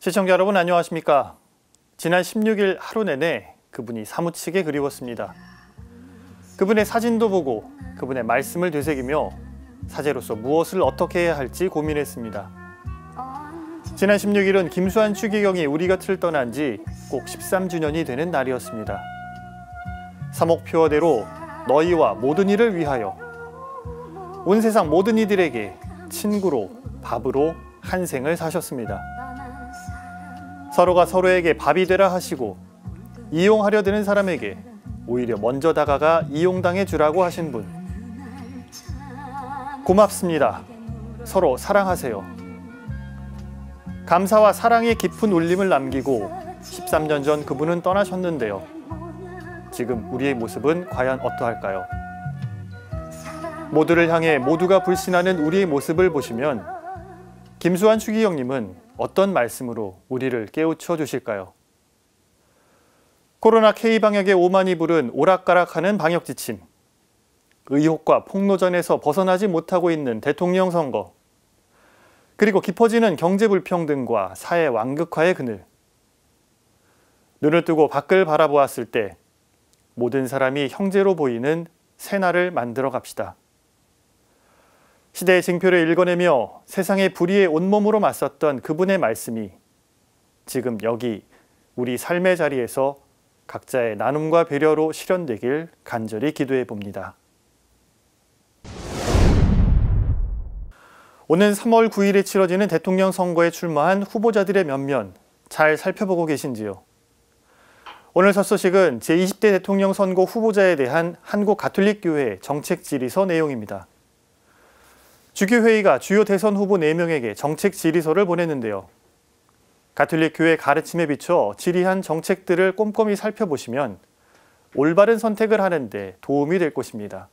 시청자 여러분 안녕하십니까? 지난 16일 하루 내내 그분이 사무치게 그리웠습니다. 그분의 사진도 보고 그분의 말씀을 되새기며 사제로서 무엇을 어떻게 해야 할지 고민했습니다. 지난 16일은 김수환 추기경이 우리 곁을 떠난 지 꼭 13주년이 되는 날이었습니다. 사목표어대로 너희와 모든 이를 위하여 온 세상 모든 이들에게 친구로 밥으로 한 생을 사셨습니다. 서로가 서로에게 밥이 되라 하시고 이용하려 드는 사람에게 오히려 먼저 다가가 이용당해 주라고 하신 분. 고맙습니다. 서로 사랑하세요. 감사와 사랑의 깊은 울림을 남기고 13년 전 그분은 떠나셨는데요. 지금 우리의 모습은 과연 어떠할까요? 모두를 향해 모두가 불신하는 우리의 모습을 보시면 김수환 추기경님은 어떤 말씀으로 우리를 깨우쳐 주실까요? 코로나 K방역의 오만이 부른 오락가락하는 방역 지침, 의혹과 폭로전에서 벗어나지 못하고 있는 대통령 선거, 그리고 깊어지는 경제 불평등과 사회 완극화의 그늘. 눈을 뜨고 밖을 바라보았을 때 모든 사람이 형제로 보이는 새날을 만들어 갑시다. 시대의 징표를 읽어내며 세상의 불의에 온몸으로 맞섰던 그분의 말씀이 지금 여기 우리 삶의 자리에서 각자의 나눔과 배려로 실현되길 간절히 기도해 봅니다. 오는 3월 9일에 치러지는 대통령 선거에 출마한 후보자들의 면면 잘 살펴보고 계신지요? 오늘 첫 소식은 제20대 대통령 선거 후보자에 대한 한국가톨릭교회 정책 질의서 내용입니다. 주교회의가 주요 대선 후보 4명에게 정책 질의서를 보냈는데요. 가톨릭교회 가르침에 비춰 질의한 정책들을 꼼꼼히 살펴보시면 올바른 선택을 하는 데 도움이 될 것입니다.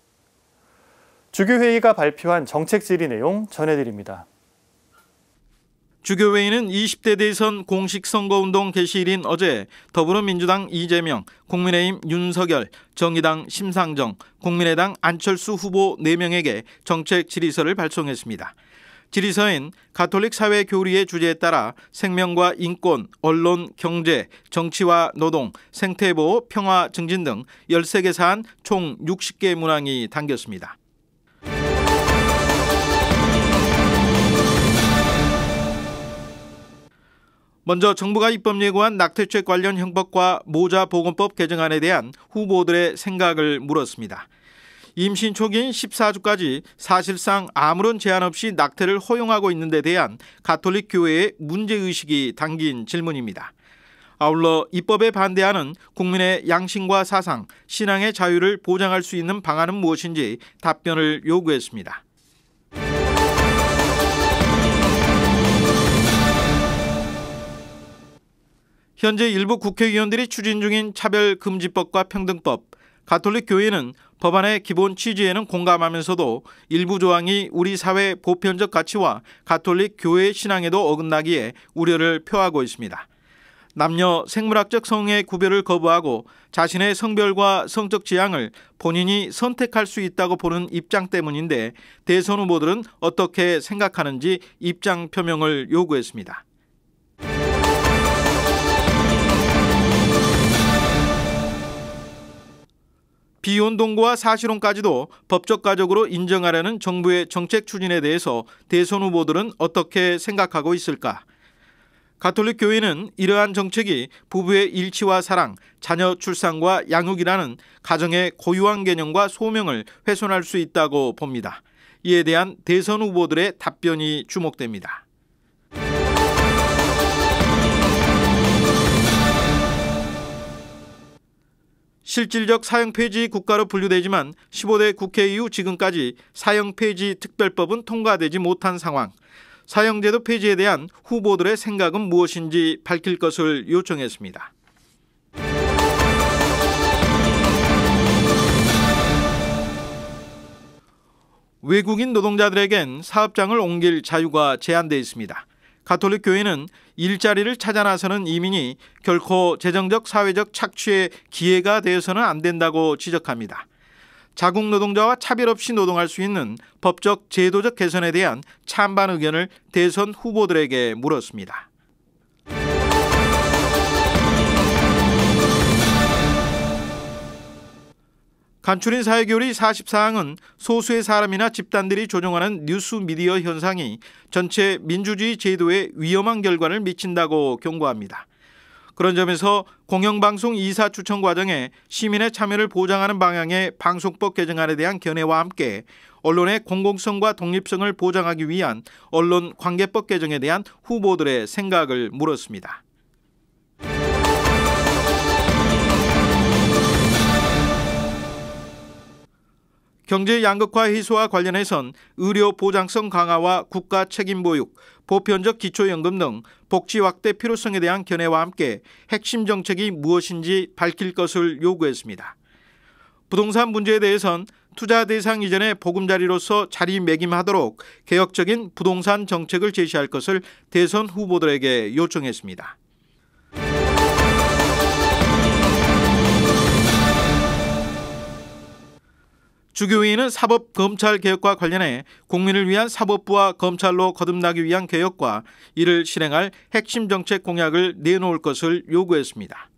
주교회의가 발표한 정책 질의 내용 전해드립니다. 주교회의는 20대 대선 공식 선거운동 개시일인 어제 더불어민주당 이재명, 국민의힘 윤석열, 정의당 심상정, 국민의당 안철수 후보 4명에게 정책 질의서를 발송했습니다. 질의서엔 가톨릭 사회 교리의 주제에 따라 생명과 인권, 언론, 경제, 정치와 노동, 생태보호, 평화 증진 등 13개 사안 총 60개 문항이 담겼습니다. 먼저 정부가 입법 예고한 낙태죄 관련 형법과 모자보건법 개정안에 대한 후보들의 생각을 물었습니다. 임신 초기인 14주까지 사실상 아무런 제한 없이 낙태를 허용하고 있는 데 대한 가톨릭 교회의 문제의식이 담긴 질문입니다. 아울러 입법에 반대하는 국민의 양심과 사상, 신앙의 자유를 보장할 수 있는 방안은 무엇인지 답변을 요구했습니다. 현재 일부 국회의원들이 추진 중인 차별금지법과 평등법, 가톨릭 교회는 법안의 기본 취지에는 공감하면서도 일부 조항이 우리 사회 보편적 가치와 가톨릭 교회의 신앙에도 어긋나기에 우려를 표하고 있습니다. 남녀 생물학적 성의 구별을 거부하고 자신의 성별과 성적 지향을 본인이 선택할 수 있다고 보는 입장 때문인데 대선 후보들은 어떻게 생각하는지 입장 표명을 요구했습니다. 비혼 동거와 사실혼까지도 법적 가족으로 인정하려는 정부의 정책 추진에 대해서 대선 후보들은 어떻게 생각하고 있을까? 가톨릭 교회는 이러한 정책이 부부의 일치와 사랑, 자녀 출산과 양육이라는 가정의 고유한 개념과 소명을 훼손할 수 있다고 봅니다. 이에 대한 대선 후보들의 답변이 주목됩니다. 실질적 사형 폐지 국가로 분류되지만 15대 국회 이후 지금까지 사형 폐지 특별법은 통과되지 못한 상황. 사형제도 폐지에 대한 후보들의 생각은 무엇인지 밝힐 것을 요청했습니다. 외국인 노동자들에겐 사업장을 옮길 자유가 제한돼 있습니다. 가톨릭 교회는 일자리를 찾아 나서는 이민이 결코 재정적 사회적 착취의 기회가 되어서는 안 된다고 지적합니다. 자국 노동자와 차별 없이 노동할 수 있는 법적 제도적 개선에 대한 찬반 의견을 대선 후보들에게 물었습니다. 간추린 사회교리 44항은 소수의 사람이나 집단들이 조종하는 뉴스 미디어 현상이 전체 민주주의 제도에 위험한 결과를 미친다고 경고합니다. 그런 점에서 공영방송 이사 추천 과정에 시민의 참여를 보장하는 방향의 방송법 개정안에 대한 견해와 함께 언론의 공공성과 독립성을 보장하기 위한 언론관계법 개정에 대한 후보들의 생각을 물었습니다. 경제 양극화 해소와 관련해선 의료 보장성 강화와 국가 책임 보육, 보편적 기초연금 등 복지 확대 필요성에 대한 견해와 함께 핵심 정책이 무엇인지 밝힐 것을 요구했습니다. 부동산 문제에 대해선 투자 대상 이전의 보금자리로서 자리매김하도록 개혁적인 부동산 정책을 제시할 것을 대선 후보들에게 요청했습니다. 주교회는 사법검찰개혁과 관련해 국민을 위한 사법부와 검찰로 거듭나기 위한 개혁과 이를 실행할 핵심 정책 공약을 내놓을 것을 요구했습니다.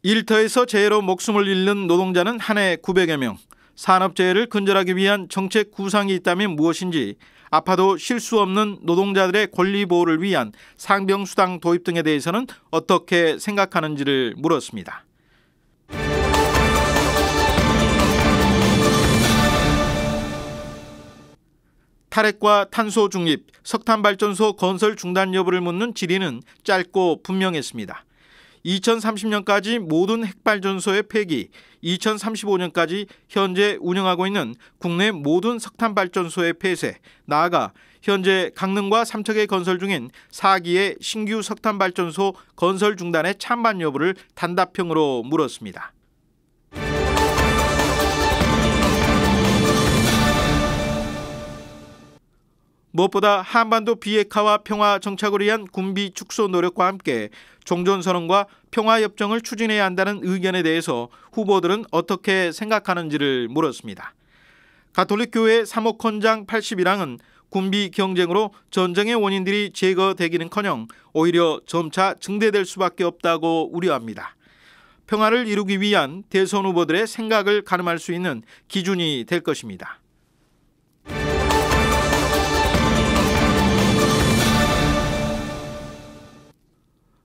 일터에서 재해로 목숨을 잃는 노동자는 한 해 900여 명. 산업재해를 근절하기 위한 정책 구상이 있다면 무엇인지, 아파도 실수 없는 노동자들의 권리 보호를 위한 상병수당 도입 등에 대해서는 어떻게 생각하는지를 물었습니다. 탈핵과 탄소 중립, 석탄발전소 건설 중단 여부를 묻는 질의는 짧고 분명했습니다. 2030년까지 모든 핵발전소의 폐기, 2035년까지 현재 운영하고 있는 국내 모든 석탄발전소의 폐쇄, 나아가 현재 강릉과 삼척에 건설 중인 4기의 신규 석탄발전소 건설 중단의 찬반 여부를 단답형으로 물었습니다. 무엇보다 한반도 비핵화와 평화 정착을 위한 군비 축소 노력과 함께 종전선언과 평화협정을 추진해야 한다는 의견에 대해서 후보들은 어떻게 생각하는지를 물었습니다. 가톨릭교회 사목헌장 81항은 군비 경쟁으로 전쟁의 원인들이 제거되기는커녕 오히려 점차 증대될 수밖에 없다고 우려합니다. 평화를 이루기 위한 대선 후보들의 생각을 가늠할 수 있는 기준이 될 것입니다.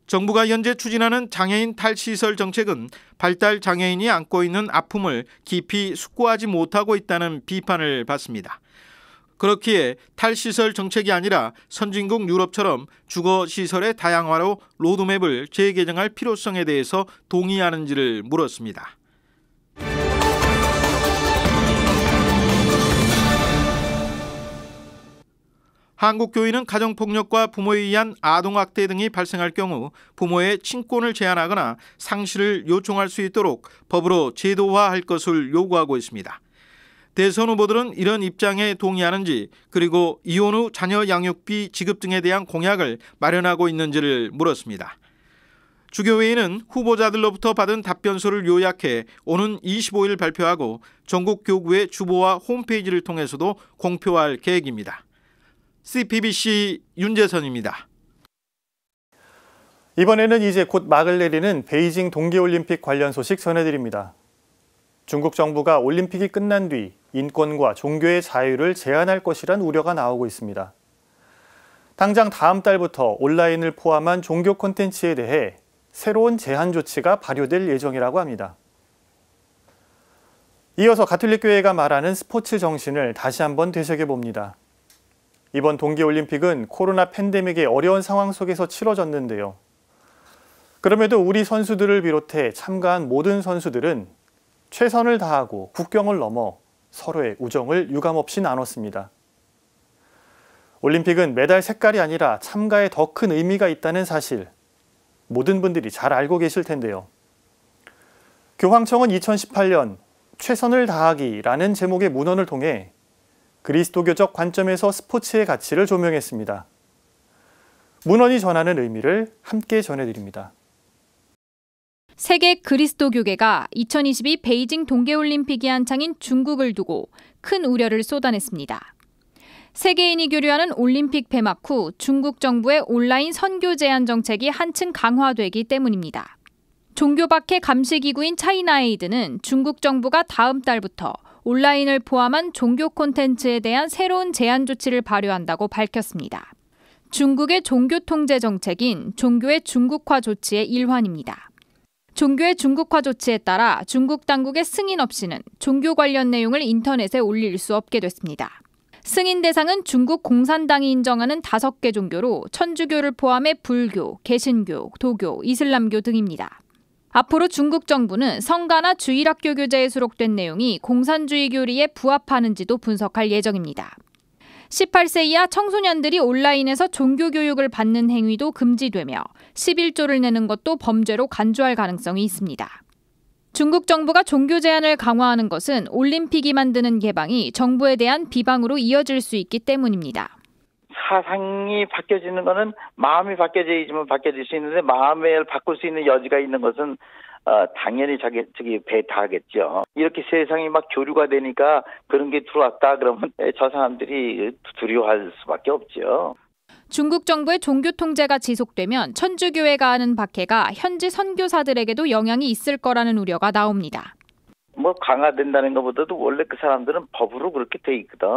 정부가 현재 추진하는 장애인 탈시설 정책은 발달 장애인이 안고 있는 아픔을 깊이 숙고하지 못하고 있다는 비판을 받습니다. 그렇기에 탈시설 정책이 아니라 선진국 유럽처럼 주거시설의 다양화로 로드맵을 재개정할 필요성에 대해서 동의하는지를 물었습니다. 한국교회는 가정폭력과 부모에 의한 아동학대 등이 발생할 경우 부모의 친권을 제한하거나 상실을 요청할 수 있도록 법으로 제도화할 것을 요구하고 있습니다. 대선 후보들은 이런 입장에 동의하는지, 그리고 이혼 후 자녀 양육비 지급 등에 대한 공약을 마련하고 있는지를 물었습니다. 주교회의는 후보자들로부터 받은 답변서를 요약해 오는 25일 발표하고 전국 교구의 주보와 홈페이지를 통해서도 공표할 계획입니다. CPBC 윤재선입니다. 이번에는 이제 곧 막을 내리는 베이징 동계올림픽 관련 소식 전해드립니다. 중국 정부가 올림픽이 끝난 뒤 인권과 종교의 자유를 제한할 것이란 우려가 나오고 있습니다. 당장 다음 달부터 온라인을 포함한 종교 콘텐츠에 대해 새로운 제한 조치가 발효될 예정이라고 합니다. 이어서 가톨릭교회가 말하는 스포츠 정신을 다시 한번 되새겨봅니다. 이번 동계올림픽은 코로나 팬데믹의 어려운 상황 속에서 치러졌는데요. 그럼에도 우리 선수들을 비롯해 참가한 모든 선수들은 최선을 다하고 국경을 넘어 서로의 우정을 유감없이 나눴습니다. 올림픽은 메달 색깔이 아니라 참가에 더 큰 의미가 있다는 사실, 모든 분들이 잘 알고 계실 텐데요. 교황청은 2018년 최선을 다하기라는 제목의 문헌을 통해 그리스도교적 관점에서 스포츠의 가치를 조명했습니다. 문헌이 전하는 의미를 함께 전해드립니다. 세계 그리스도교계가 2022 베이징 동계올림픽이 한창인 중국을 두고 큰 우려를 쏟아냈습니다. 세계인이 교류하는 올림픽 폐막 후 중국 정부의 온라인 선교 제한 정책이 한층 강화되기 때문입니다. 종교박해 감시기구인 차이나에이드는 중국 정부가 다음 달부터 온라인을 포함한 종교 콘텐츠에 대한 새로운 제한 조치를 발효한다고 밝혔습니다. 중국의 종교 통제 정책인 종교의 중국화 조치의 일환입니다. 종교의 중국화 조치에 따라 중국 당국의 승인 없이는 종교 관련 내용을 인터넷에 올릴 수 없게 됐습니다. 승인 대상은 중국 공산당이 인정하는 5개 종교로 천주교를 포함해 불교, 개신교, 도교, 이슬람교 등입니다. 앞으로 중국 정부는 성가나 주일학교 교재에 수록된 내용이 공산주의 교리에 부합하는지도 분석할 예정입니다. 18세 이하 청소년들이 온라인에서 종교교육을 받는 행위도 금지되며 11조를 내는 것도 범죄로 간주할 가능성이 있습니다. 중국 정부가 종교 제한을 강화하는 것은 올림픽이 만드는 개방이 정부에 대한 비방으로 이어질 수 있기 때문입니다. 사상이 바뀌어지는 것은 마음이 바뀌어져야지만 바뀌어질 수 있는데 마음을 바꿀 수 있는 여지가 있는 것은 당연히 배타하겠죠. 이렇게 세상이 막 교류가 되니까 그런 게 들어왔다 그러면 저 사람들이 두려워할 수밖에 없죠. 중국 정부의 종교 통제가 지속되면 천주교회가 하는 박해가 현지 선교사들에게도 영향이 있을 거라는 우려가 나옵니다. 강화된다는 것보다도 원래 그 사람들은 법으로 그렇게 돼 있거든.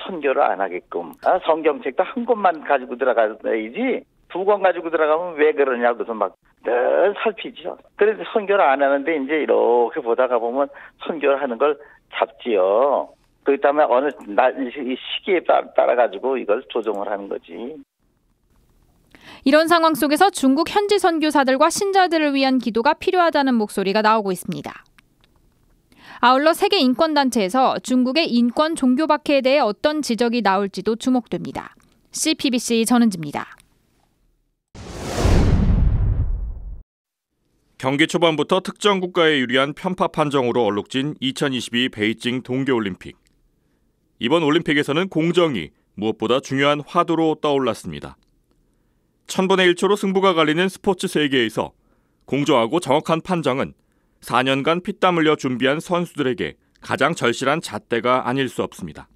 선교를 안 하게끔. 성경책도 한 권만 가지고 들어가야지 2권 가지고 들어가면 왜 그러냐고 그래서 막 늘 살피죠. 그래서 선교를 안 하는데 이제 이렇게 보다가 보면 선교를 하는 걸 잡지요. 그 다음에 어느 이 시기에 따라 가지고 이걸 조정을 하는 거지. 이런 상황 속에서 중국 현지 선교사들과 신자들을 위한 기도가 필요하다는 목소리가 나오고 있습니다. 아울러 세계인권단체에서 중국의 인권 종교 박해에 대해 어떤 지적이 나올지도 주목됩니다. CPBC 전은지입니다. 경기 초반부터 특정 국가에 유리한 편파 판정으로 얼룩진 2022 베이징 동계올림픽. 이번 올림픽에서는 공정이 무엇보다 중요한 화두로 떠올랐습니다. 1000분의 1초로 승부가 갈리는 스포츠 세계에서 공정하고 정확한 판정은 4년간 피땀 흘려 준비한 선수들에게 가장 절실한 잣대가 아닐 수 없습니다.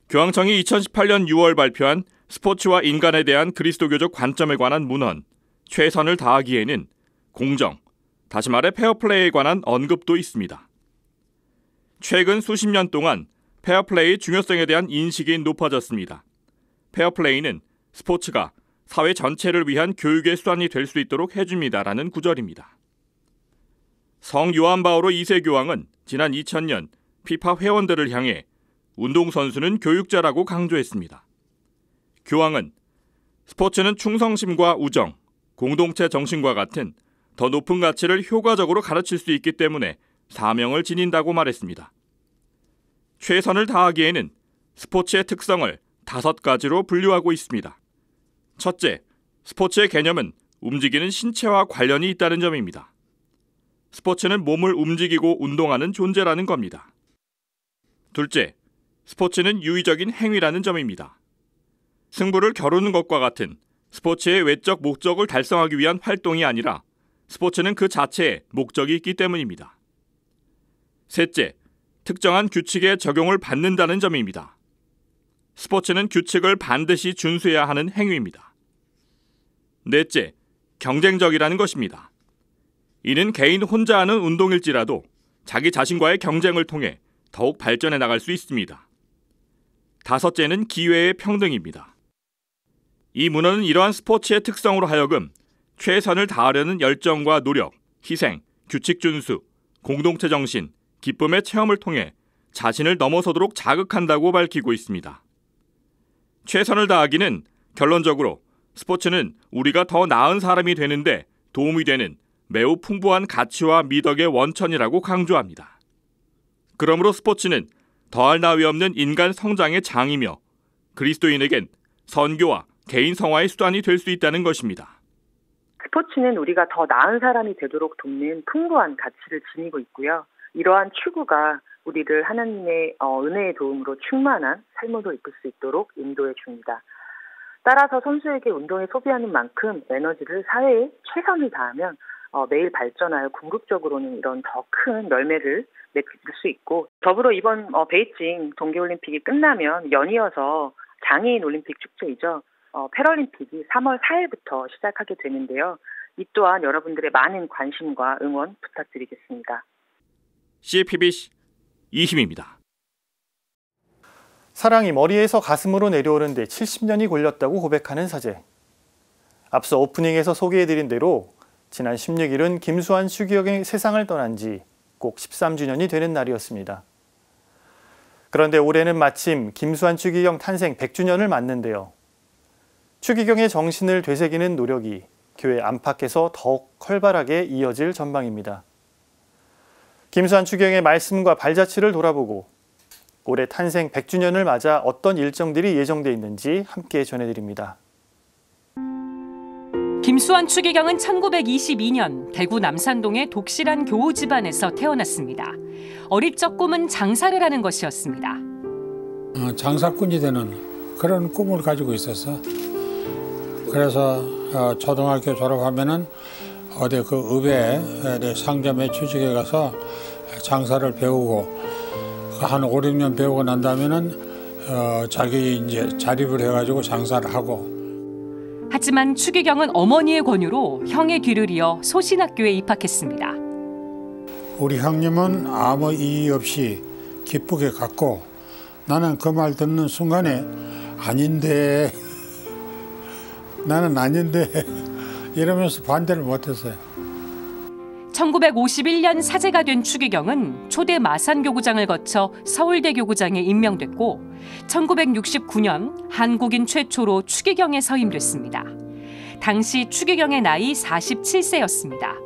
교황청이 2018년 6월 발표한 스포츠와 인간에 대한 그리스도교적 관점에 관한 문헌, 최선을 다하기에는 공정, 다시 말해 페어플레이에 관한 언급도 있습니다. 최근 수십 년 동안 페어플레이의 중요성에 대한 인식이 높아졌습니다. 페어플레이는 스포츠가 사회 전체를 위한 교육의 수단이 될 수 있도록 해줍니다라는 구절입니다. 성 요한 바오로 2세 교황은 지난 2000년 피파 회원들을 향해 운동선수는 교육자라고 강조했습니다. 교황은 스포츠는 충성심과 우정, 공동체 정신과 같은 더 높은 가치를 효과적으로 가르칠 수 있기 때문에 사명을 지닌다고 말했습니다. 최선을 다하기에는 스포츠의 특성을 5가지로 분류하고 있습니다. 첫째, 스포츠의 개념은 움직이는 신체와 관련이 있다는 점입니다. 스포츠는 몸을 움직이고 운동하는 존재라는 겁니다. 둘째, 스포츠는 유의적인 행위라는 점입니다. 승부를 겨루는 것과 같은 스포츠의 외적 목적을 달성하기 위한 활동이 아니라 스포츠는 그 자체에 목적이 있기 때문입니다. 셋째, 특정한 규칙의 적용을 받는다는 점입니다. 스포츠는 규칙을 반드시 준수해야 하는 행위입니다. 넷째, 경쟁적이라는 것입니다. 이는 개인 혼자 하는 운동일지라도 자기 자신과의 경쟁을 통해 더욱 발전해 나갈 수 있습니다. 다섯째는 기회의 평등입니다. 이 문헌은 이러한 스포츠의 특성으로 하여금 최선을 다하려는 열정과 노력, 희생, 규칙 준수, 공동체 정신, 기쁨의 체험을 통해 자신을 넘어서도록 자극한다고 밝히고 있습니다. 최선을 다하기는 결론적으로 스포츠는 우리가 더 나은 사람이 되는데 도움이 되는 매우 풍부한 가치와 미덕의 원천이라고 강조합니다. 그러므로 스포츠는 더할 나위 없는 인간 성장의 장이며 그리스도인에겐 선교와 개인 성화의 수단이 될 수 있다는 것입니다. 스포츠는 우리가 더 나은 사람이 되도록 돕는 풍부한 가치를 지니고 있고요. 이러한 추구가 우리를 하나님의 은혜의 도움으로 충만한 삶으로 이끌 수 있도록 인도해 줍니다. 따라서 선수에게 운동에 소비하는 만큼 에너지를 사회에 최선을 다하면 매일 발전하여 궁극적으로는 이런 더 큰 열매를 맺을 수 있고, 더불어 이번 베이징 동계올림픽이 끝나면 연이어서 장애인 올림픽 축제이죠. 패럴림픽이 3월 4일부터 시작하게 되는데요. 이 또한 여러분들의 많은 관심과 응원 부탁드리겠습니다. CFPB 이희미입니다. 사랑이 머리에서 가슴으로 내려오는데 70년이 걸렸다고 고백하는 사제. 앞서 오프닝에서 소개해드린 대로 지난 16일은 김수환 추기경이 세상을 떠난 지 꼭 13주년이 되는 날이었습니다. 그런데 올해는 마침 김수환 추기경 탄생 100주년을 맞는데요. 추기경의 정신을 되새기는 노력이 교회 안팎에서 더욱 활발하게 이어질 전망입니다. 김수환 추기경의 말씀과 발자취를 돌아보고 올해 탄생 100주년을 맞아 어떤 일정들이 예정돼 있는지 함께 전해드립니다. 김수환 추기경은 1922년 대구 남산동의 독실한 교우 집안에서 태어났습니다. 어릴 적 꿈은 장사를 하는 것이었습니다. 장사꾼이 되는 그런 꿈을 가지고 있었어. 그래서 초등학교 졸업하면은 어디 그 읍에 상점에 취직해 가서 장사를 배우고 한 5, 6년 배우고 난 다음에는 자기 이제 자립을 해가지고 장사를 하고. 하지만 추기경은 어머니의 권유로 형의 뒤를 이어 소신학교에 입학했습니다. 우리 형님은 아무 이의 없이 기쁘게 갔고 나는 그 말 듣는 순간에 아닌데 나는 아닌데 이러면서 반대를 못했어요. 1951년 사제가 된 추기경은 초대 마산교구장을 거쳐 서울대 교구장에 임명됐고 1969년 한국인 최초로 추기경에 서임됐습니다. 당시 추기경의 나이 47세였습니다.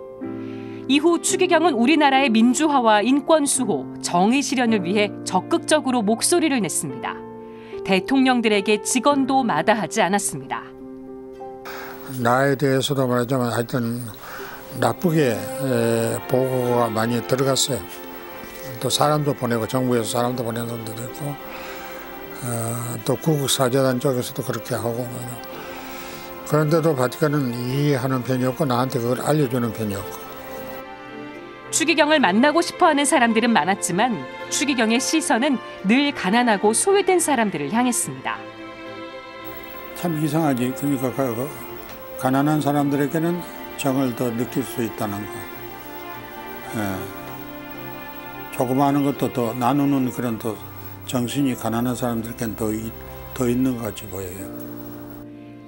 이후 추기경은 우리나라의 민주화와 인권 수호, 정의 실현을 위해 적극적으로 목소리를 냈습니다. 대통령들에게 직언도 마다하지 않았습니다. 나에 대해서도 말하자면 하여튼 나쁘게 보고가 많이 들어갔어요. 또 사람도 보내고 정부에서 사람도 보내는 사람도 있고 또 구국사재단 쪽에서도 그렇게 하고 그런데도 바티칸은 이해하는 편이었고 나한테 그걸 알려주는 편이었고. 추기경을 만나고 싶어하는 사람들은 많았지만 추기경의 시선은 늘 가난하고 소외된 사람들을 향했습니다. 참 이상하지. 그러니까 가난한 사람들에게는 정을 더 느낄 수 있다는 거. 조그마한 것도 더 나누는 그런 더 정신이 가난한 사람들께는 더 있는 것 같이 보여요.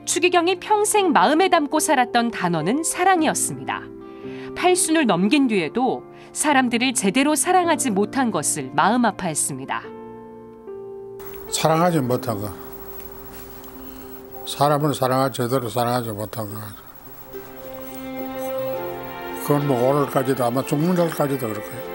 추기경이 평생 마음에 담고 살았던 단어는 사랑이었습니다. 팔순을 넘긴 뒤에도 사람들을 제대로 사랑하지 못한 것을 마음 아파했습니다. 사랑하지 못한 거. 사람을 제대로 사랑하지 못한 거. 그건 뭐 오늘까지도 아마 죽는 날까지도 그럴 거예요.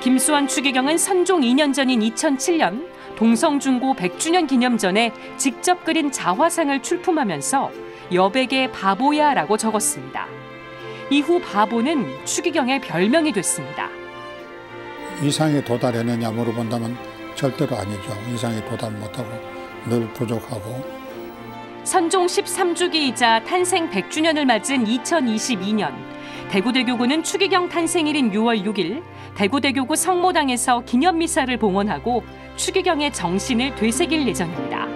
김수환 추기경은 선종 2년 전인 2007년 동성중고 100주년 기념전에 직접 그린 자화상을 출품하면서 여백의 바보야라고 적었습니다. 이후 바보는 추기경의 별명이 됐습니다. 이상에 도달했느냐 물어본다면 절대로 아니죠. 이상에 도달 못하고 늘 부족하고. 선종 13주기이자 탄생 100주년을 맞은 2022년 대구대교구는 추기경 탄생일인 6월 6일 대구대교구 성모당에서 기념미사를 봉헌하고 추기경의 정신을 되새길 예정입니다.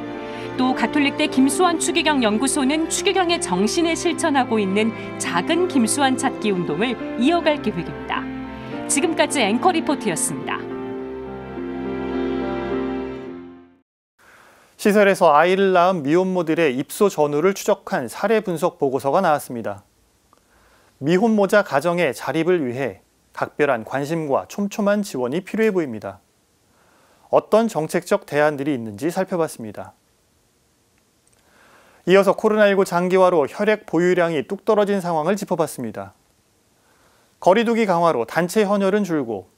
또 가톨릭대 김수환 추기경 연구소는 추기경의 정신을 실천하고 있는 작은 김수환 찾기 운동을 이어갈 계획입니다. 지금까지 앵커 리포트였습니다. 시설에서 아이를 낳은 미혼모들의 입소 전후를 추적한 사례 분석 보고서가 나왔습니다. 미혼모자 가정의 자립을 위해 각별한 관심과 촘촘한 지원이 필요해 보입니다. 어떤 정책적 대안들이 있는지 살펴봤습니다. 이어서 코로나19 장기화로 혈액 보유량이 뚝 떨어진 상황을 짚어봤습니다. 거리두기 강화로 단체 헌혈은 줄고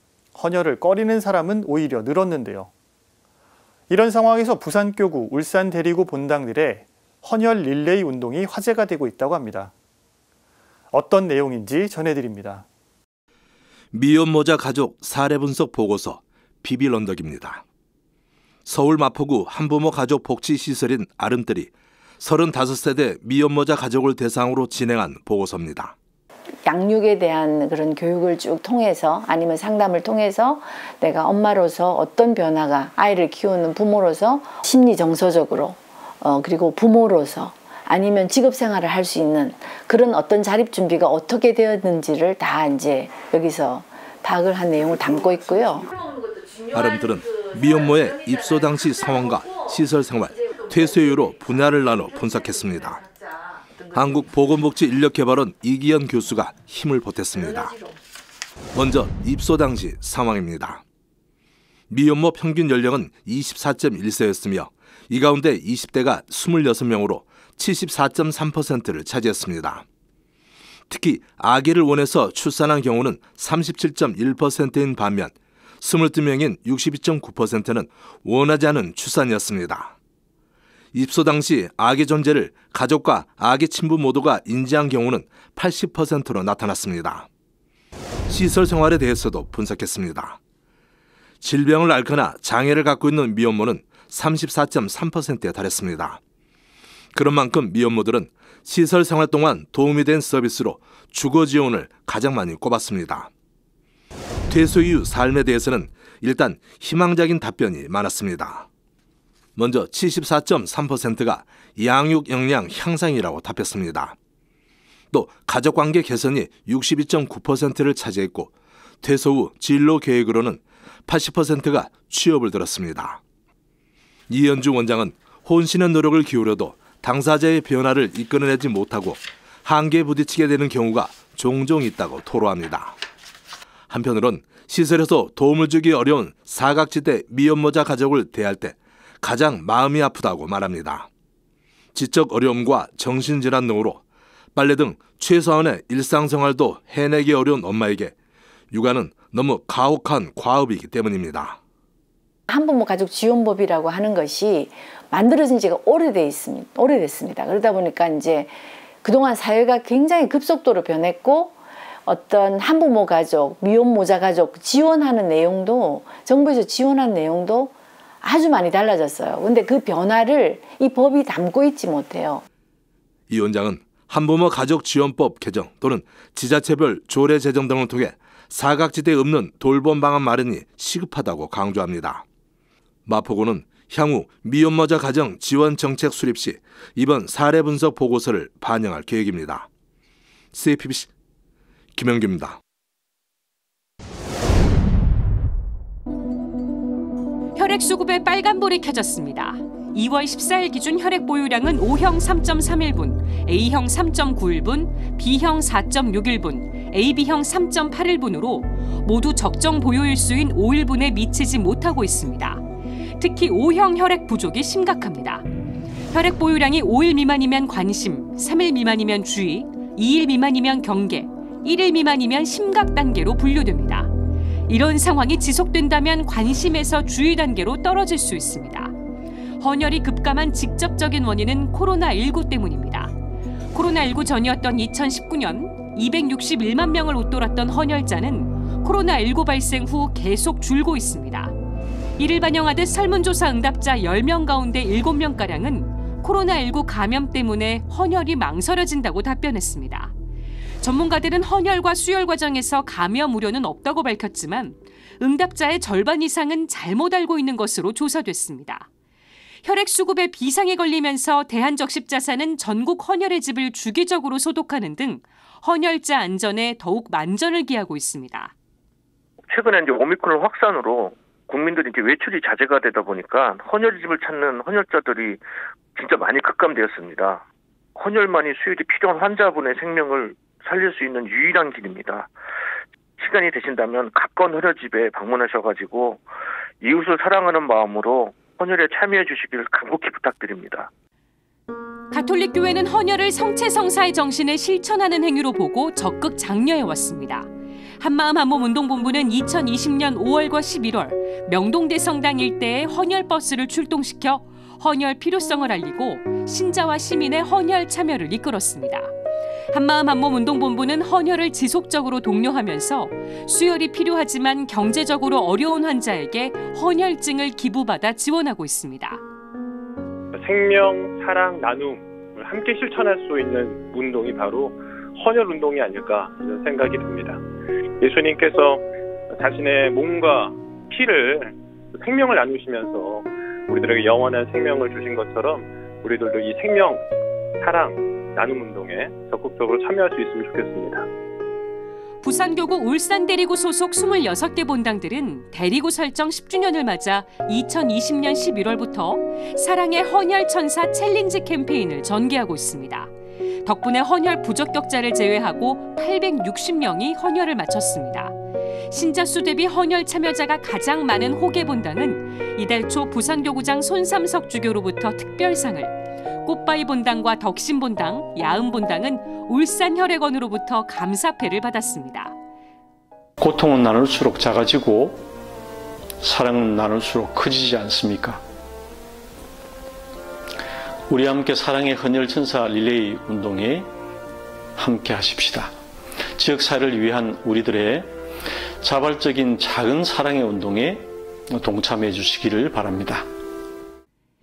헌혈을 꺼리는 사람은 오히려 늘었는데요. 이런 상황에서 부산교구, 울산 대리구 본당들의 헌혈 릴레이 운동이 화제가 되고 있다고 합니다. 어떤 내용인지 전해드립니다. 미혼모자 가족 사례 분석 보고서 비빌 언덕입니다. 서울 마포구 한부모 가족 복지시설인 아름들이 35세대 미혼모자 가족을 대상으로 진행한 보고서입니다. 양육에 대한 그런 교육을 쭉 통해서 아니면 상담을 통해서 내가 엄마로서 어떤 변화가 아이를 키우는 부모로서 심리 정서적으로 그리고 부모로서 아니면 직업 생활을 할 수 있는 그런 어떤 자립 준비가 어떻게 되었는지를 다 이제 여기서 파악을 한 내용을 담고 있고요. 아름들은 미혼모의 입소 당시 상황과 시설 생활, 퇴소 이후로 분야를 나눠 분석했습니다. 한국보건복지인력개발원 이기현 교수가 힘을 보탰습니다. 먼저 입소 당시 상황입니다. 미혼모 평균 연령은 24.1세였으며 이 가운데 20대가 26명으로 74.3%를 차지했습니다. 특히 아기를 원해서 출산한 경우는 37.1%인 반면 22명인 62.9%는 원하지 않은 출산이었습니다. 입소 당시 아기 존재를 가족과 아기 친부 모두가 인지한 경우는 80%로 나타났습니다. 시설 생활에 대해서도 분석했습니다. 질병을 앓거나 장애를 갖고 있는 미혼모는 34.3%에 달했습니다. 그런 만큼 미혼모들은 시설 생활 동안 도움이 된 서비스로 주거 지원을 가장 많이 꼽았습니다. 퇴소 이후 삶에 대해서는 일단 희망적인 답변이 많았습니다. 먼저 74.3%가 양육 역량 향상이라고 답했습니다. 또 가족관계 개선이 62.9%를 차지했고 퇴소 후 진로 계획으로는 80%가 취업을 들었습니다. 이현주 원장은 혼신의 노력을 기울여도 당사자의 변화를 이끌어내지 못하고 한계에 부딪히게 되는 경우가 종종 있다고 토로합니다. 한편으론 시설에서 도움을 주기 어려운 사각지대 미혼모자 가족을 대할 때 가장 마음이 아프다고 말합니다. 지적 어려움과 정신질환 등으로 빨래 등 최소한의 일상생활도 해내기 어려운 엄마에게 육아는 너무 가혹한 과업이기 때문입니다. 한부모 가족 지원법이라고 하는 것이 만들어진 지가 오래됐습니다. 그러다 보니까 이제 그동안 사회가 굉장히 급속도로 변했고 어떤 한부모 가족, 미혼모자 가족 지원하는 내용도 정부에서 지원하는 내용도 아주 많이 달라졌어요. 근데 그 변화를 이 법이 담고 있지 못해요. 이 원장은 한부모 가족 지원법 개정 또는 지자체별 조례 제정 등을 통해 사각지대에 없는 돌봄 방안 마련이 시급하다고 강조합니다. 마포구는 향후 미혼모자 가정 지원 정책 수립 시 이번 사례 분석 보고서를 반영할 계획입니다. CPBC 김영규입니다. 혈액수급에 빨간불이 켜졌습니다. 2월 14일 기준 혈액 보유량은 O형 3.31분, A형 3.91분, B형 4.61분, AB형 3.81분으로 모두 적정 보유일수인 5일분에 미치지 못하고 있습니다. 특히 O형 혈액 부족이 심각합니다. 혈액 보유량이 5일 미만이면 관심, 3일 미만이면 주의, 2일 미만이면 경계, 1일 미만이면 심각 단계로 분류됩니다. 이런 상황이 지속된다면 관심에서 주의 단계로 떨어질 수 있습니다. 헌혈이 급감한 직접적인 원인은 코로나19 때문입니다. 코로나19 전이었던 2019년 261만 명을 웃돌았던 헌혈자는 코로나19 발생 후 계속 줄고 있습니다. 이를 반영하듯 설문조사 응답자 10명 가운데 7명가량은 코로나19 감염 때문에 헌혈이 망설여진다고 답변했습니다. 전문가들은 헌혈과 수혈 과정에서 감염 우려는 없다고 밝혔지만 응답자의 절반 이상은 잘못 알고 있는 것으로 조사됐습니다. 혈액 수급에 비상이 걸리면서 대한적십자사는 전국 헌혈의 집을 주기적으로 소독하는 등 헌혈자 안전에 더욱 만전을 기하고 있습니다. 최근에 이제 오미크론 확산으로 국민들이 이제 외출이 자제가 되다 보니까 헌혈집을 찾는 헌혈자들이 진짜 많이 급감되었습니다. 헌혈만이 수혈이 필요한 환자분의 생명을 살릴 수 있는 유일한 길입니다. 시간이 되신다면 가까운 헌혈집에 방문하셔가지고 이웃을 사랑하는 마음으로 헌혈에 참여해 주시길 간곡히 부탁드립니다. 가톨릭 교회는 헌혈을 성체성사의 정신을 실천하는 행위로 보고 적극 장려해왔습니다. 한마음 한몸 운동본부는 2020년 5월과 11월 명동대성당 일대에 헌혈버스를 출동시켜 헌혈 필요성을 알리고 신자와 시민의 헌혈 참여를 이끌었습니다. 한마음 한몸 운동본부는 헌혈을 지속적으로 독려하면서 수혈이 필요하지만 경제적으로 어려운 환자에게 헌혈증을 기부받아 지원하고 있습니다. 생명, 사랑, 나눔 함께 실천할 수 있는 운동이 바로 헌혈 운동이 아닐까 이런 생각이 듭니다. 예수님께서 자신의 몸과 피를 생명을 나누시면서 우리들에게 영원한 생명을 주신 것처럼 우리들도 이 생명, 사랑, 나눔 운동에 적극적으로 참여할 수 있으면 좋겠습니다. 부산교구 울산대리구 소속 26개 본당들은 대리구 설정 10주년을 맞아 2020년 11월부터 사랑의 헌혈 천사 챌린지 캠페인을 전개하고 있습니다. 덕분에 헌혈 부적격자를 제외하고 860명이 헌혈을 마쳤습니다. 신자 수 대비 헌혈 참여자가 가장 많은 호계 본당은 이달 초 부산교구장 손삼석 주교로부터 특별상을, 꽃바위 본당과 덕신 본당, 야음 본당은 울산 혈액원으로부터 감사패를 받았습니다. 고통은 나눌수록 작아지고 사랑은 나눌수록 커지지 않습니까? 우리 함께 사랑의 헌혈 천사 릴레이 운동에 함께 하십시다. 지역사회를 위한 우리들의 자발적인 작은 사랑의 운동에 동참해 주시기를 바랍니다.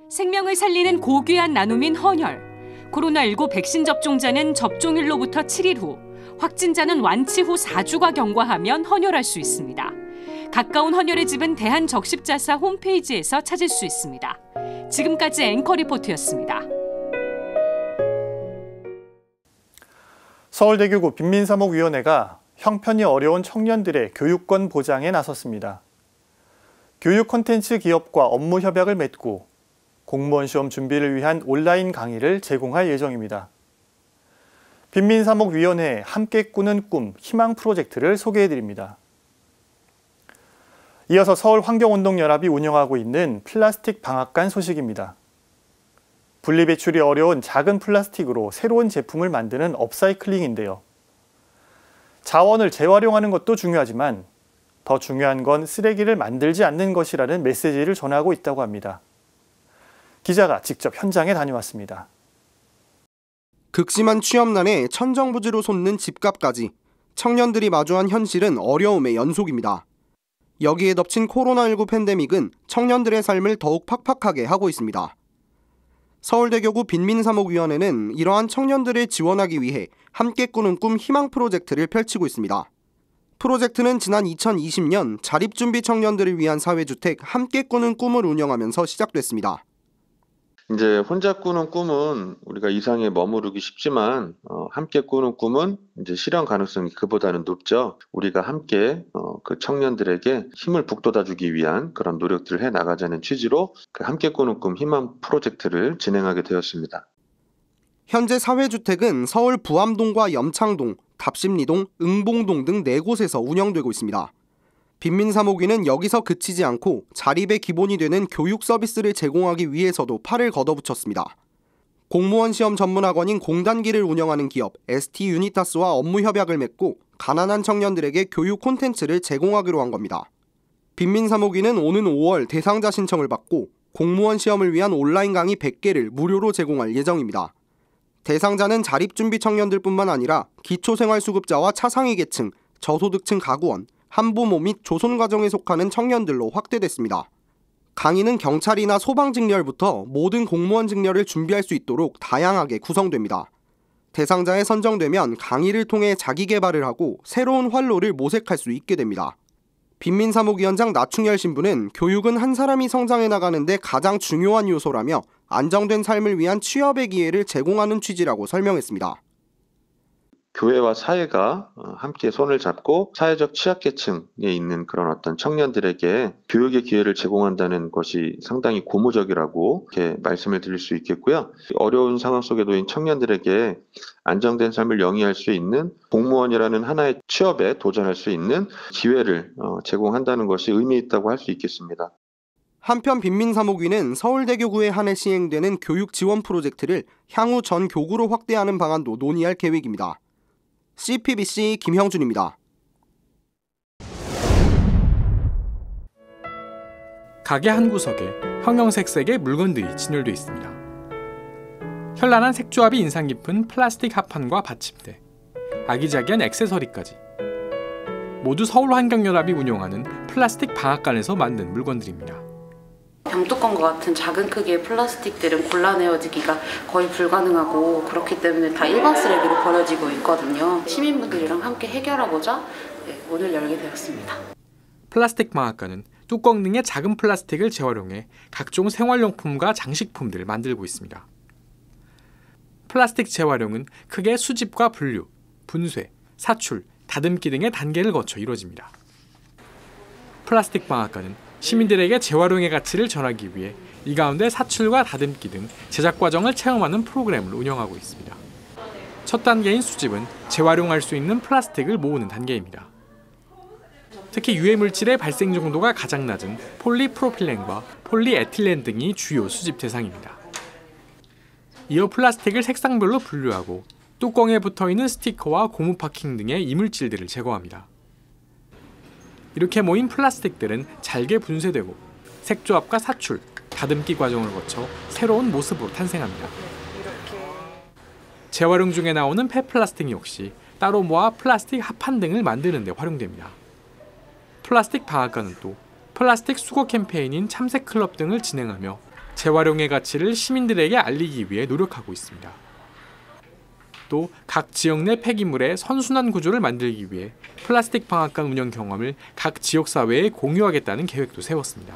생명을 살리는 고귀한 나눔인 헌혈. 코로나19 백신 접종자는 접종일로부터 7일 후, 확진자는 완치 후 4주가 경과하면 헌혈할 수 있습니다. 가까운 헌혈의 집은 대한적십자사 홈페이지에서 찾을 수 있습니다. 지금까지 앵커 리포트였습니다. 서울대교구 빈민사목위원회가 형편이 어려운 청년들의 교육권 보장에 나섰습니다. 교육 콘텐츠 기업과 업무 협약을 맺고 공무원 시험 준비를 위한 온라인 강의를 제공할 예정입니다. 빈민사목위원회 함께 꾸는 꿈 희망 프로젝트를 소개해드립니다. 이어서 서울환경운동연합이 운영하고 있는 플라스틱 방앗간 소식입니다. 분리배출이 어려운 작은 플라스틱으로 새로운 제품을 만드는 업사이클링인데요. 자원을 재활용하는 것도 중요하지만 더 중요한 건 쓰레기를 만들지 않는 것이라는 메시지를 전하고 있다고 합니다. 기자가 직접 현장에 다녀왔습니다. 극심한 취업난에 천정부지로 솟는 집값까지 청년들이 마주한 현실은 어려움의 연속입니다. 여기에 덮친 코로나19 팬데믹은 청년들의 삶을 더욱 팍팍하게 하고 있습니다. 서울대교구 빈민사목위원회는 이러한 청년들을 지원하기 위해 함께 꾸는 꿈 희망 프로젝트를 펼치고 있습니다. 프로젝트는 지난 2020년 자립준비 청년들을 위한 사회주택 함께 꾸는 꿈을 운영하면서 시작됐습니다. 이제 혼자 꾸는 꿈은 우리가 이상에 머무르기 쉽지만 함께 꾸는 꿈은 이제 실현 가능성이 그보다는 높죠. 우리가 함께 그 청년들에게 힘을 북돋아주기 위한 그런 노력들을 해 나가자는 취지로 그 함께 꾸는 꿈 희망 프로젝트를 진행하게 되었습니다. 현재 사회주택은 서울 부암동과 염창동, 답심리동, 응봉동 등 4곳에서 운영되고 있습니다. 빈민사목위는 여기서 그치지 않고 자립의 기본이 되는 교육 서비스를 제공하기 위해서도 팔을 걷어붙였습니다. 공무원 시험 전문학원인 공단기를 운영하는 기업 ST유니타스와 업무 협약을 맺고 가난한 청년들에게 교육 콘텐츠를 제공하기로 한 겁니다. 빈민사목위는 오는 5월 대상자 신청을 받고 공무원 시험을 위한 온라인 강의 100개를 무료로 제공할 예정입니다. 대상자는 자립준비 청년들뿐만 아니라 기초생활수급자와 차상위 계층, 저소득층 가구원, 한부모 및 조손가정에 속하는 청년들로 확대됐습니다. 강의는 경찰이나 소방 직렬부터 모든 공무원 직렬을 준비할 수 있도록 다양하게 구성됩니다. 대상자에 선정되면 강의를 통해 자기 개발을 하고 새로운 활로를 모색할 수 있게 됩니다. 빈민사목위원장 나충열 신부는 교육은 한 사람이 성장해 나가는데 가장 중요한 요소라며 안정된 삶을 위한 취업의 기회를 제공하는 취지라고 설명했습니다. 교회와 사회가 함께 손을 잡고 사회적 취약계층에 있는 그런 어떤 청년들에게 교육의 기회를 제공한다는 것이 상당히 고무적이라고 이렇게 말씀을 드릴 수 있겠고요. 어려운 상황 속에 놓인 청년들에게 안정된 삶을 영위할 수 있는 공무원이라는 하나의 취업에 도전할 수 있는 기회를 제공한다는 것이 의미 있다고 할 수 있겠습니다. 한편 빈민사목위는 서울대교구에 한해 시행되는 교육 지원 프로젝트를 향후 전 교구로 확대하는 방안도 논의할 계획입니다. CPBC 김형준입니다. 가게 한 구석에 형형색색의 물건들이 진열되어 있습니다. 현란한 색조합이 인상 깊은 플라스틱 합판과 받침대, 아기자기한 액세서리까지 모두 서울환경연합이 운영하는 플라스틱 방앗간에서 만든 물건들입니다. 병뚜껑과 같은 작은 크기의 플라스틱들은 골라내어지기가 거의 불가능하고 그렇기 때문에 다 일반 쓰레기로 버려지고 있거든요. 시민분들이랑 함께 해결하고자 문을 열게 되었습니다. 플라스틱 방앗간은 뚜껑 등의 작은 플라스틱을 재활용해 각종 생활용품과 장식품들을 만들고 있습니다. 플라스틱 재활용은 크게 수집과 분류, 분쇄, 사출, 다듬기 등의 단계를 거쳐 이루어집니다. 플라스틱 방앗간은 시민들에게 재활용의 가치를 전하기 위해 이 가운데 사출과 다듬기 등 제작 과정을 체험하는 프로그램을 운영하고 있습니다. 첫 단계인 수집은 재활용할 수 있는 플라스틱을 모으는 단계입니다. 특히 유해 물질의 발생 정도가 가장 낮은 폴리프로필렌과 폴리에틸렌 등이 주요 수집 대상입니다. 이어 플라스틱을 색상별로 분류하고 뚜껑에 붙어있는 스티커와 고무 파킹 등의 이물질들을 제거합니다. 이렇게 모인 플라스틱들은 잘게 분쇄되고 색조합과 사출, 다듬기 과정을 거쳐 새로운 모습으로 탄생합니다. 재활용 중에 나오는 폐플라스틱 역시 따로 모아 플라스틱 합판 등을 만드는 데 활용됩니다. 플라스틱 방앗간은 또 플라스틱 수거 캠페인인 참새 클럽 등을 진행하며 재활용의 가치를 시민들에게 알리기 위해 노력하고 있습니다. 또 각 지역 내 폐기물의 선순환 구조를 만들기 위해 플라스틱 방앗간 운영 경험을 각 지역사회에 공유하겠다는 계획도 세웠습니다.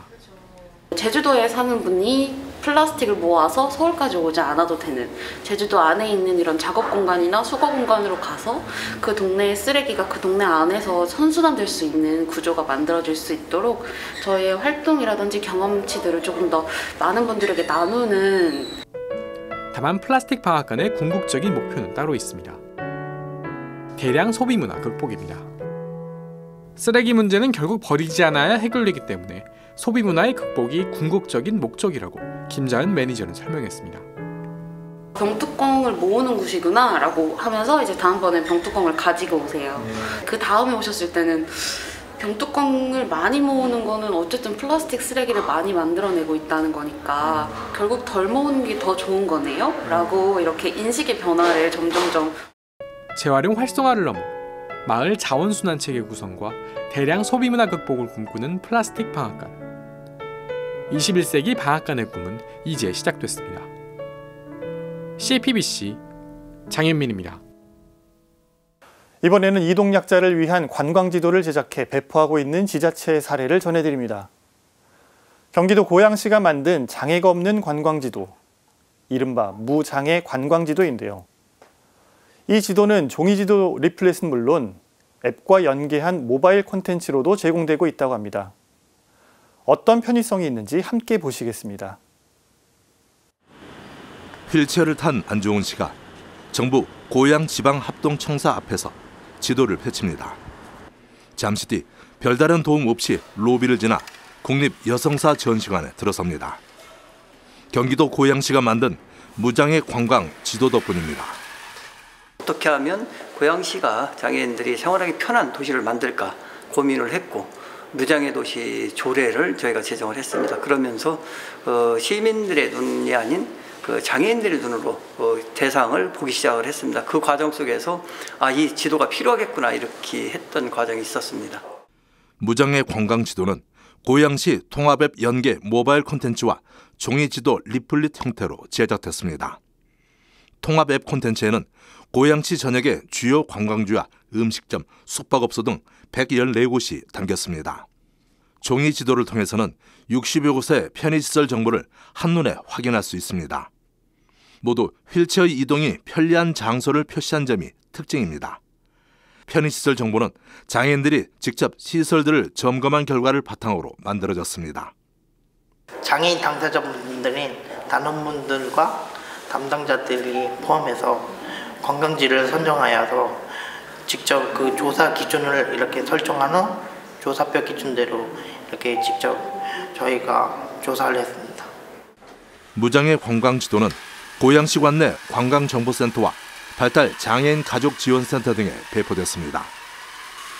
제주도에 사는 분이 플라스틱을 모아서 서울까지 오지 않아도 되는, 제주도 안에 있는 이런 작업 공간이나 수거 공간으로 가서 그 동네의 쓰레기가 그 동네 안에서 선순환될 수 있는 구조가 만들어질 수 있도록 저희의 활동이라든지 경험치들을 조금 더 많은 분들에게 나누는. 다만 플라스틱 방앗간의 궁극적인 목표는 따로 있습니다. 대량 소비 문화 극복입니다. 쓰레기 문제는 결국 버리지 않아야 해결되기 때문에 소비 문화의 극복이 궁극적인 목적이라고 김자은 매니저는 설명했습니다. 병뚜껑을 모으는 곳이구나 라고 하면서 이제 다음번엔 병뚜껑을 가지고 오세요. 그 다음에 오셨을 때는 병뚜껑을 많이 모으는 거는 어쨌든 플라스틱 쓰레기를 많이 만들어내고 있다는 거니까 결국 덜 모으는 게 더 좋은 거네요? 라고 이렇게 인식의 변화를 점점점. 재활용 활성화를 넘어 마을 자원순환체계 구성과 대량 소비문화 극복을 꿈꾸는 플라스틱 방앗간. 21세기 방앗간의 꿈은 이제 시작됐습니다. CPBC 장현민입니다. 이번에는 이동약자를 위한 관광지도를 제작해 배포하고 있는 지자체의 사례를 전해드립니다. 경기도 고양시가 만든 장애가 없는 관광지도, 이른바 무장애 관광지도인데요. 이 지도는 종이지도 리플렛은 물론 앱과 연계한 모바일 콘텐츠로도 제공되고 있다고 합니다. 어떤 편의성이 있는지 함께 보시겠습니다. 휠체어를 탄 안종훈 씨가 정부 고양지방합동청사 앞에서 지도를 펼칩니다. 잠시 뒤 별다른 도움 없이 로비를 지나 국립여성사 전시관에 들어섭니다. 경기도 고양시가 만든 무장애 관광 지도 덕분입니다. 어떻게 하면 고양시가 장애인들이 생활하기 편한 도시를 만들까 고민을 했고 무장애 도시 조례를 저희가 제정을 했습니다. 그러면서 시민들의 눈이 아닌 장애인들의 눈으로 대상을 보기 시작을 했습니다. 그 과정 속에서 이 지도가 필요하겠구나 이렇게 했던 과정이 있었습니다. 무장애 관광 지도는 고양시 통합앱 연계 모바일 콘텐츠와 종이지도 리플릿 형태로 제작됐습니다. 통합앱 콘텐츠에는 고양시 전역의 주요 관광지와 음식점, 숙박업소 등 114곳이 담겼습니다. 종이 지도를 통해서는 60여 곳의 편의시설 정보를 한눈에 확인할 수 있습니다. 모두 휠체어 이동이 편리한 장소를 표시한 점이 특징입니다. 편의시설 정보는 장애인들이 직접 시설들을 점검한 결과를 바탕으로 만들어졌습니다. 장애인 당사자분들인 단원분들과 담당자들이 포함해서 관광지를 선정하여서 직접 그 조사 기준을 이렇게 설정한 후 조사표 기준대로 이렇게 직접 저희가 조사를 했습니다. 무장애 관광 지도는 고양시 관내 관광정보센터와 발달 장애인 가족 지원센터 등에 배포됐습니다.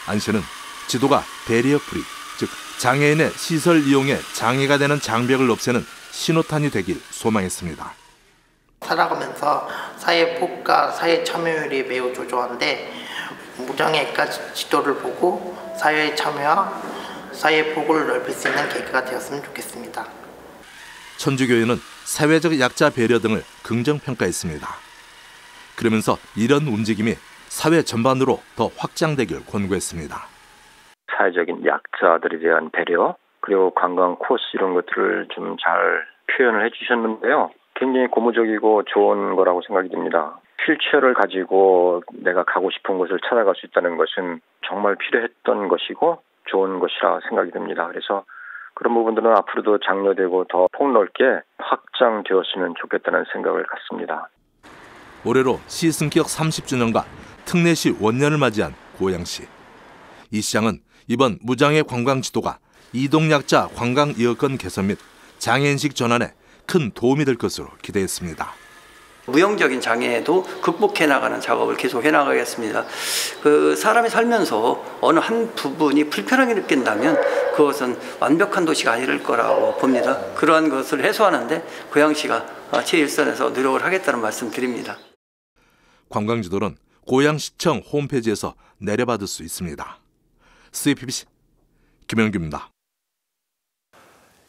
안 씨는 지도가 베리어 프리, 즉 장애인의 시설 이용에 장애가 되는 장벽을 없애는 신호탄이 되길 소망했습니다. 살아가면서 사회 폭과 사회 참여율이 매우 조조한데 무장애가 지도를 보고 사회 참여와 사회 폭을 넓힐 수 있는 계기가 되었으면 좋겠습니다. 천주교회는 사회적 약자 배려 등을 긍정평가했습니다. 그러면서 이런 움직임이 사회 전반으로 더 확장되길 권고했습니다. 사회적인 약자들에 대한 배려, 그리고 관광 코스 이런 것들을 좀 잘 표현을 해주셨는데요. 굉장히 고무적이고 좋은 거라고 생각이 듭니다. 휠체어를 가지고 내가 가고 싶은 곳을 찾아갈 수 있다는 것은 정말 필요했던 것이고 좋은 것이라 생각이 듭니다. 그래서 그런 부분들은 앞으로도 장려되고 더 폭넓게 확장되었으면 좋겠다는 생각을 갖습니다. 올해로 시 승격 30주년과 특례시 원년을 맞이한 고양시. 이 시장은 이번 무장애 관광 지도가 이동약자 관광 여건 개선 및 장애인식 전환에 큰 도움이 될 것으로 기대했습니다. 무형적인 장애에도 극복해 나가는 작업을 계속 해나가겠습니다. 사람이 살면서 어느 한 부분이 불편하게 느낀다면 그것은 완벽한 도시가 아닐 거라고 봅니다. 그러한 것을 해소하는데 고양시가 최일선에서 노력을 하겠다는 말씀 드립니다. 관광지도는 고양시청 홈페이지에서 내려받을 수 있습니다. CPBC 김영규입니다.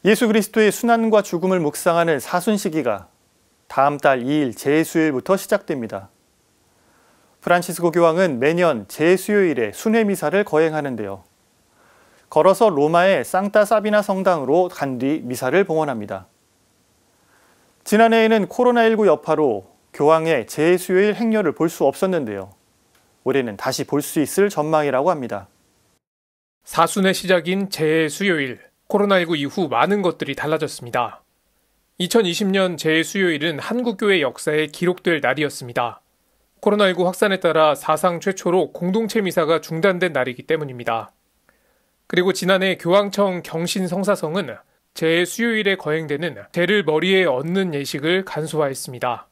예수 그리스도의 순환과 죽음을 묵상하는 사순시기가 다음 달 2일 재수요일부터 시작됩니다. 프란치스코 교황은 매년 재수요일에 순회미사를 거행하는데요. 걸어서 로마의 상타 사비나 성당으로 간 뒤 미사를 봉헌합니다. 지난해에는 코로나19 여파로 교황의 재수요일 행렬을 볼 수 없었는데요. 올해는 다시 볼 수 있을 전망이라고 합니다. 사순의 시작인 재수요일, 코로나19 이후 많은 것들이 달라졌습니다. 2020년 재수요일은 한국교회 역사에 기록될 날이었습니다. 코로나19 확산에 따라 사상 최초로 공동체 미사가 중단된 날이기 때문입니다. 그리고 지난해 교황청 경신 성사성은 재수요일에 거행되는 재를 머리에 얹는 예식을 간소화했습니다.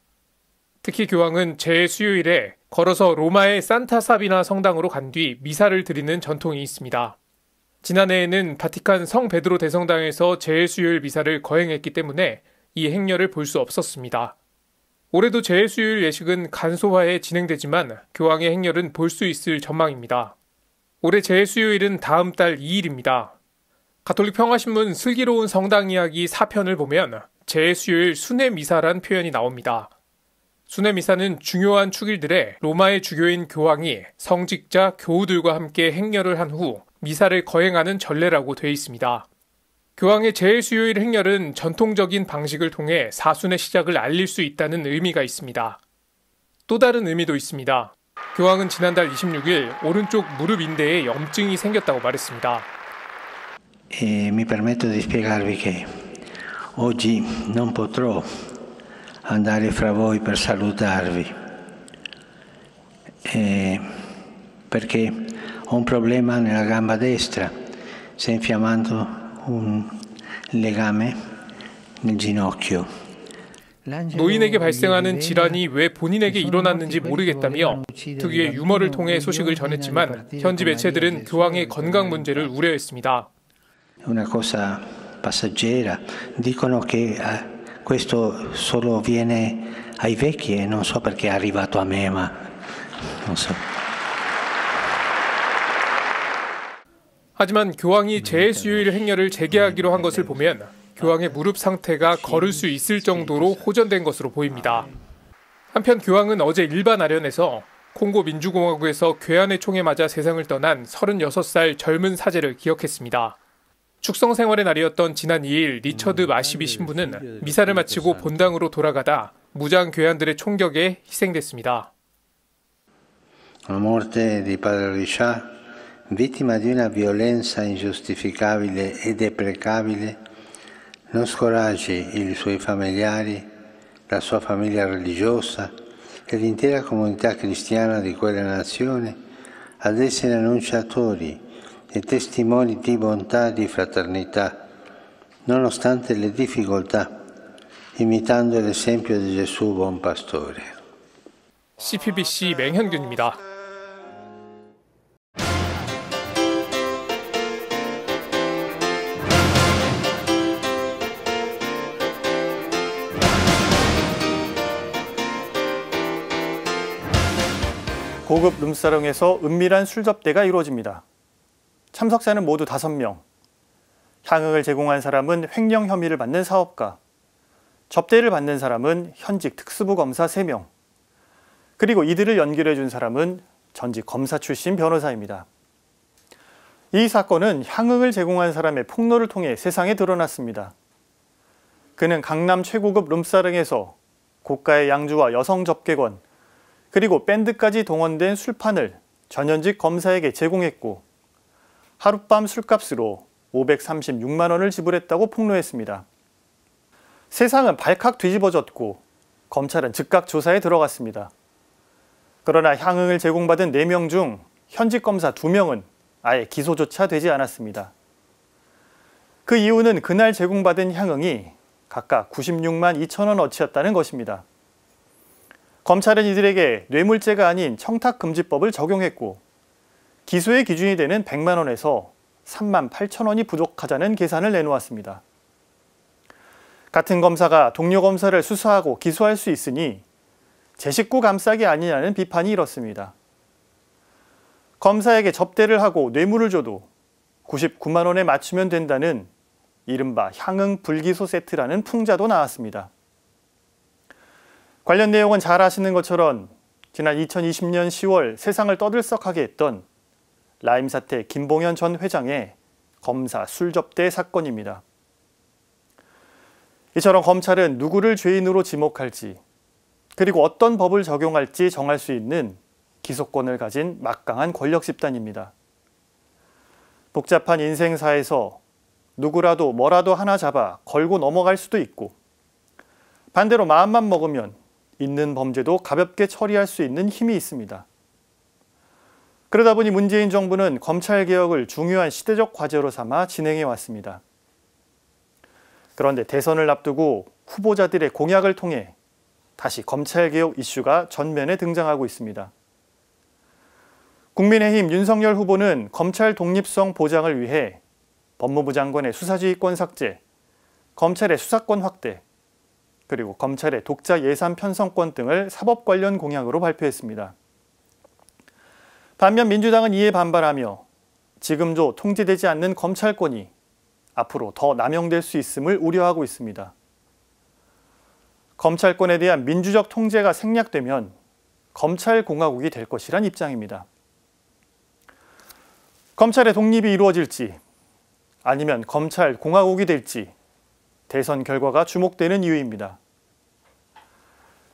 특히 교황은 재수요일에 걸어서 로마의 산타 사비나 성당으로 간 뒤 미사를 드리는 전통이 있습니다. 지난해에는 바티칸 성 베드로 대성당에서 재수요일 미사를 거행했기 때문에 이 행렬을 볼 수 없었습니다. 올해도 재수요일 예식은 간소화해 진행되지만 교황의 행렬은 볼 수 있을 전망입니다. 올해 재수요일은 다음 달 2일입니다. 가톨릭 평화신문 슬기로운 성당 이야기 4편을 보면 재수요일 순회미사란 표현이 나옵니다. 순회미사는 중요한 축일들에 로마의 주교인 교황이 성직자, 교우들과 함께 행렬을 한 후 미사를 거행하는 전례라고 되어 있습니다. 교황의 재수요일 행렬은 전통적인 방식을 통해 사순의 시작을 알릴 수 있다는 의미가 있습니다. 또 다른 의미도 있습니다. 교황은 지난달 26일 오른쪽 무릎 인대에 염증이 생겼다고 말했습니다. Mi permetto di spiegarvi che oggi non potrò andare fra voi per salutarvi perché ho un problema nella gamba destra, si è infiammato un legame nel ginocchio. 노인에게 발생하는 질환이 왜 본인에게 일어났는지 모르겠다며 특유의 유머를 통해 소식을 전했지만 현지 매체들은 교황의 건강 문제를 우려했습니다. Una cosa passeggera, dicono che questo solo viene ai vecchi e non so perché è arrivato a me, ma non so. 하지만 교황이 재수요일 행렬을 재개하기로 한 것을 보면 교황의 무릎 상태가 걸을 수 있을 정도로 호전된 것으로 보입니다. 한편 교황은 어제 일반 아련에서 콩고 민주공화국에서 괴한의 총에 맞아 세상을 떠난 36살 젊은 사제를 기억했습니다. 축성 생활의 날이었던 지난 2일 리처드 마시비 신부는 미사를 마치고 본당으로 돌아가다 무장 괴한들의 총격에 희생됐습니다. La morte di Padre Richard, vittima di una violenza ingiustificabile e deprecabile, non scoraggi i suoi familiari, la sua famiglia religiosa e l'intera comunità cristiana di quella nazione ad essere annunciatori e testimoni di bontà e di fraternità, nonostante le difficoltà, imitando l'esempio di Gesù buon pastore. CPBC 맹현균입니다. 고급 룸사롱에서 은밀한 술 접대가 이루어집니다. 참석자는 모두 5명. 향응을 제공한 사람은 횡령 혐의를 받는 사업가, 접대를 받는 사람은 현직 특수부 검사 3명, 그리고 이들을 연결해 준 사람은 전직 검사 출신 변호사입니다. 이 사건은 향응을 제공한 사람의 폭로를 통해 세상에 드러났습니다. 그는 강남 최고급 룸사롱에서 고가의 양주와 여성 접객원, 그리고 밴드까지 동원된 술판을 전현직 검사에게 제공했고 하룻밤 술값으로 536만 원을 지불했다고 폭로했습니다. 세상은 발칵 뒤집어졌고 검찰은 즉각 조사에 들어갔습니다. 그러나 향응을 제공받은 4명 중 현직 검사 2명은 아예 기소조차 되지 않았습니다. 그 이유는 그날 제공받은 향응이 각각 96만 2천 원어치였다는 것입니다. 검찰은 이들에게 뇌물죄가 아닌 청탁금지법을 적용했고 기소의 기준이 되는 100만 원에서 3만 8천 원이 부족하자는 계산을 내놓았습니다. 같은 검사가 동료 검사를 수사하고 기소할 수 있으니 제 식구 감싸기 아니냐는 비판이 일었습니다. 검사에게 접대를 하고 뇌물을 줘도 99만 원에 맞추면 된다는 이른바 향응 불기소 세트라는 풍자도 나왔습니다. 관련 내용은 잘 아시는 것처럼 지난 2020년 10월 세상을 떠들썩하게 했던 라임 사태 김봉현 전 회장의 검사 술접대 사건입니다. 이처럼 검찰은 누구를 죄인으로 지목할지 그리고 어떤 법을 적용할지 정할 수 있는 기소권을 가진 막강한 권력 집단입니다. 복잡한 인생사에서 누구라도 뭐라도 하나 잡아 걸고 넘어갈 수도 있고 반대로 마음만 먹으면 있는 범죄도 가볍게 처리할 수 있는 힘이 있습니다. 그러다 보니 문재인 정부는 검찰개혁을 중요한 시대적 과제로 삼아 진행해 왔습니다. 그런데 대선을 앞두고 후보자들의 공약을 통해 다시 검찰개혁 이슈가 전면에 등장하고 있습니다. 국민의힘 윤석열 후보는 검찰 독립성 보장을 위해 법무부 장관의 수사지휘권 삭제, 검찰의 수사권 확대, 그리고 검찰의 독자 예산 편성권 등을 사법 관련 공약으로 발표했습니다. 반면 민주당은 이에 반발하며 지금도 통제되지 않는 검찰권이 앞으로 더 남용될 수 있음을 우려하고 있습니다. 검찰권에 대한 민주적 통제가 생략되면 검찰공화국이 될 것이란 입장입니다. 검찰의 독립이 이루어질지 아니면 검찰공화국이 될지 대선 결과가 주목되는 이유입니다.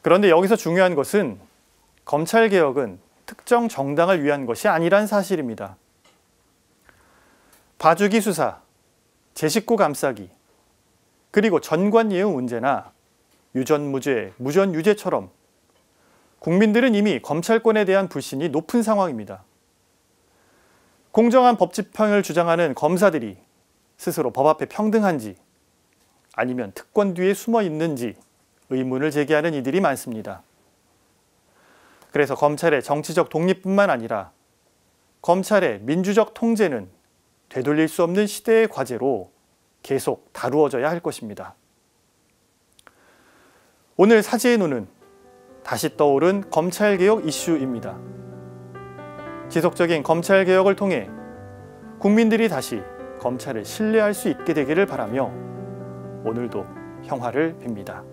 그런데 여기서 중요한 것은 검찰개혁은 특정 정당을 위한 것이 아니란 사실입니다. 봐주기 수사, 제 식구 감싸기, 그리고 전관예우 문제나 유전무죄, 무전유죄처럼 국민들은 이미 검찰권에 대한 불신이 높은 상황입니다. 공정한 법 집행을 주장하는 검사들이 스스로 법 앞에 평등한지 아니면 특권 뒤에 숨어 있는지 의문을 제기하는 이들이 많습니다. 그래서 검찰의 정치적 독립뿐만 아니라 검찰의 민주적 통제는 되돌릴 수 없는 시대의 과제로 계속 다루어져야 할 것입니다. 오늘 사지의 눈은 다시 떠오른 검찰개혁 이슈입니다. 지속적인 검찰개혁을 통해 국민들이 다시 검찰을 신뢰할 수 있게 되기를 바라며 오늘도 평화를 빕니다.